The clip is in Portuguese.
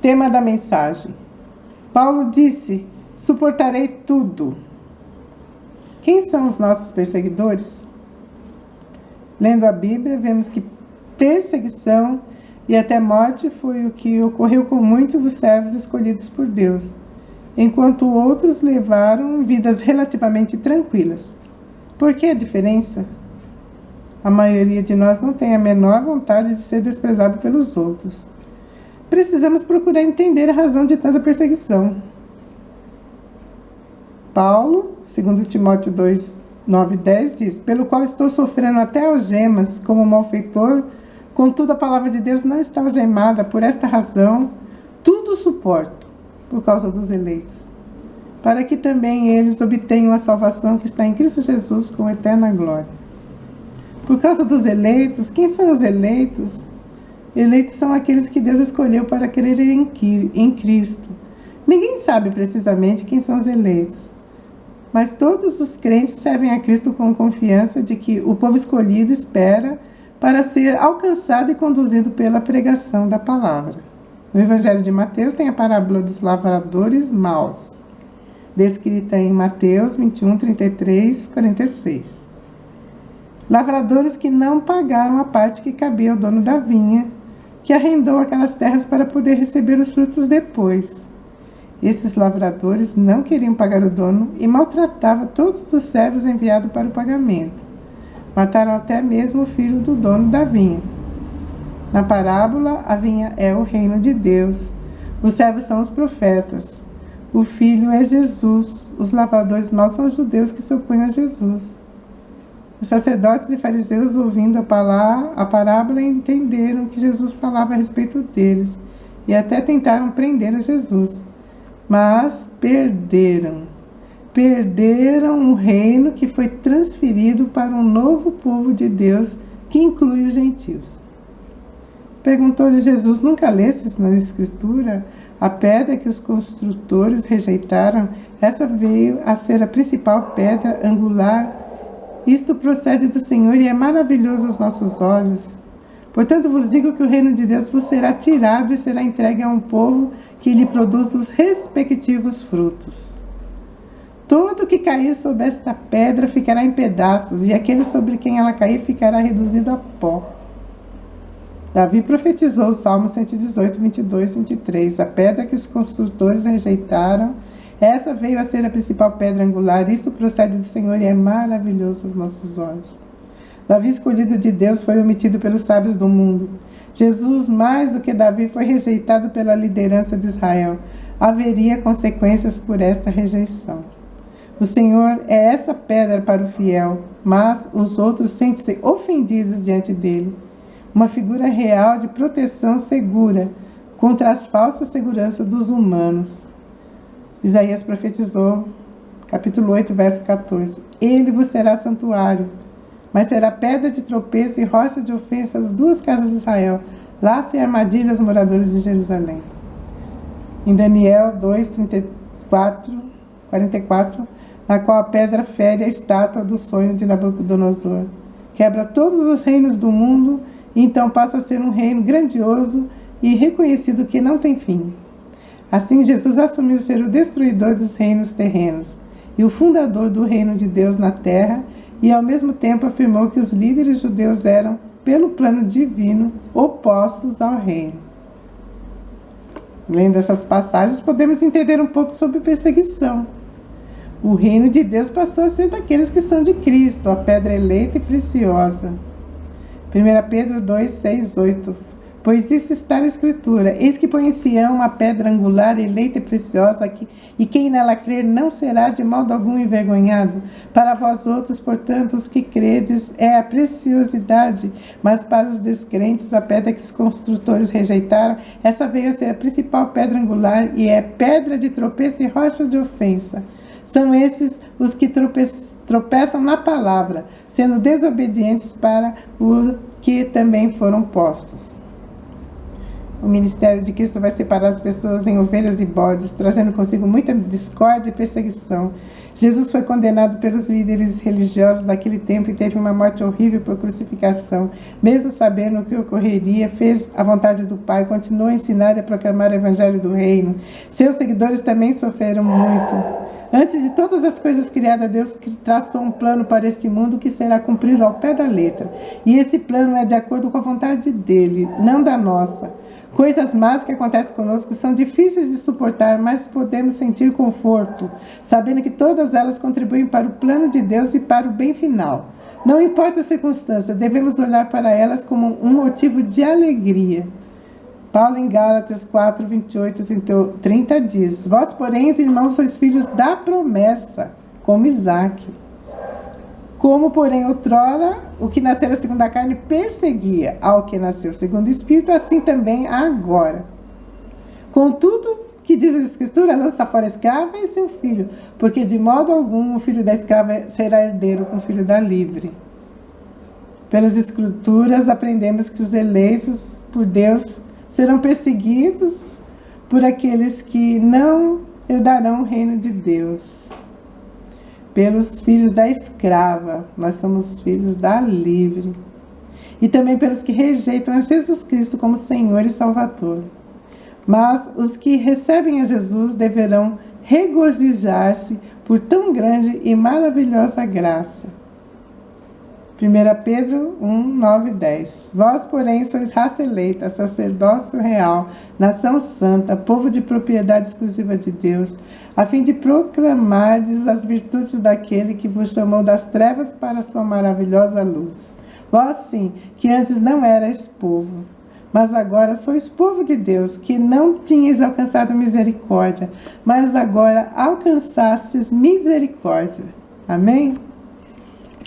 Tema da mensagem. Paulo disse: suportarei tudo. Quem são os nossos perseguidores? Lendo a Bíblia, vemos que perseguição e até morte foi o que ocorreu com muitos dos servos escolhidos por Deus, enquanto outros levaram vidas relativamente tranquilas. Por que a diferença? A maioria de nós não tem a menor vontade de ser desprezado pelos outros. Precisamos procurar entender a razão de tanta perseguição. Paulo, 2 Timóteo 2, 9 e 10, diz: pelo qual estou sofrendo até algemas como malfeitor, contudo a palavra de Deus não está algemada. Por esta razão, tudo suporto, por causa dos eleitos, para que também eles obtenham a salvação que está em Cristo Jesus com eterna glória. Por causa dos eleitos, quem são os eleitos? Eleitos são aqueles que Deus escolheu para crerem em Cristo. Ninguém sabe precisamente quem são os eleitos, mas todos os crentes servem a Cristo com confiança de que o povo escolhido espera para ser alcançado e conduzido pela pregação da palavra. No Evangelho de Mateus tem a parábola dos lavradores maus, descrita em Mateus 21, 33, 46. Lavradores que não pagaram a parte que cabia ao dono da vinha, que arrendou aquelas terras para poder receber os frutos depois. Esses lavradores não queriam pagar o dono e maltratavam todos os servos enviados para o pagamento. Mataram até mesmo o filho do dono da vinha. Na parábola, a vinha é o reino de Deus. Os servos são os profetas. O filho é Jesus. Os lavradores maus são os judeus que se opõem a Jesus. Os sacerdotes e fariseus, ouvindo a parábola, entenderam que Jesus falava a respeito deles e até tentaram prender a Jesus. Mas perderam o reino que foi transferido para um novo povo de Deus, que inclui os gentios. Perguntou-lhe Jesus: nunca lestes na Escritura a pedra que os construtores rejeitaram? Essa veio a ser a principal pedra angular. Isto procede do Senhor e é maravilhoso aos nossos olhos. Portanto, vos digo que o reino de Deus vos será tirado e será entregue a um povo que lhe produz os respectivos frutos. Todo que cair sobre esta pedra ficará em pedaços, e aquele sobre quem ela cair ficará reduzido a pó. Davi profetizou o Salmo 118, 22, 23. A pedra que os construtores rejeitaram, essa veio a ser a principal pedra angular. Isto procede do Senhor e é maravilhoso aos nossos olhos. Davi, escolhido de Deus, foi omitido pelos sábios do mundo. Jesus, mais do que Davi, foi rejeitado pela liderança de Israel. Haveria consequências por esta rejeição. O Senhor é essa pedra para o fiel, mas os outros sentem-se ofendidos diante dele. Uma figura real de proteção segura contra as falsas seguranças dos humanos. Isaías profetizou, capítulo 8, verso 14. Ele vos será santuário, mas será pedra de tropeço e rocha de ofensa às duas casas de Israel, laço e armadilha aos moradores de Jerusalém. Em Daniel 2, 44, na qual a pedra fere a estátua do sonho de Nabucodonosor. Quebra todos os reinos do mundo e então passa a ser um reino grandioso e reconhecido que não tem fim. Assim, Jesus assumiu ser o destruidor dos reinos terrenos e o fundador do reino de Deus na terra, e ao mesmo tempo afirmou que os líderes judeus eram, pelo plano divino, opostos ao reino. Lendo essas passagens, podemos entender um pouco sobre perseguição. O reino de Deus passou a ser daqueles que são de Cristo, a pedra eleita e preciosa. 1 Pedro 2, 6, 8. Pois isso está na Escritura: eis que põe em Sião uma pedra angular, eleita e preciosa, e quem nela crer não será de modo algum envergonhado. Para vós outros, portanto, os que credes, é a preciosidade, mas para os descrentes, a pedra que os construtores rejeitaram, essa veio a ser a principal pedra angular, e é pedra de tropeço e rocha de ofensa. São esses os que tropeçam na palavra, sendo desobedientes para o que também foram postos. o ministério de Cristo vai separar as pessoas em ovelhas e bodes, trazendo consigo muita discórdia e perseguição. Jesus foi condenado pelos líderes religiosos daquele tempo e teve uma morte horrível por crucificação. Mesmo sabendo o que ocorreria, fez a vontade do Pai, continuou a ensinar e a proclamar o evangelho do reino. Seus seguidores também sofreram muito. Antes de todas as coisas criadas, Deus traçou um plano para este mundo que será cumprido ao pé da letra. E esse plano é de acordo com a vontade dele, não da nossa. Coisas más que acontecem conosco são difíceis de suportar, mas podemos sentir conforto, sabendo que todas elas contribuem para o plano de Deus e para o bem final. Não importa a circunstância, devemos olhar para elas como um motivo de alegria. Paulo em Gálatas 4, 28 e 30 diz: Vós, porém, irmãos, sois filhos da promessa, como Isaque. Como, porém, outrora, o que nascera segundo a carne perseguia ao que nasceu segundo o Espírito, assim também agora. Contudo, que diz a Escritura, lança fora a escrava e seu filho, porque de modo algum o filho da escrava será herdeiro com o filho da livre. Pelas Escrituras aprendemos que os eleitos por Deus serão perseguidos por aqueles que não herdarão o reino de Deus. Pelos filhos da escrava, nós somos filhos da livre. E também pelos que rejeitam a Jesus Cristo como Senhor e Salvador. Mas os que recebem a Jesus deverão regozijar-se por tão grande e maravilhosa graça. 1 Pedro 1, 9 e 10. Vós, porém, sois raça eleita, sacerdócio real, nação santa, povo de propriedade exclusiva de Deus, a fim de proclamardes as virtudes daquele que vos chamou das trevas para a sua maravilhosa luz. Vós, sim, que antes não erais povo, mas agora sois povo de Deus, que não tinhas alcançado misericórdia, mas agora alcançastes misericórdia. Amém?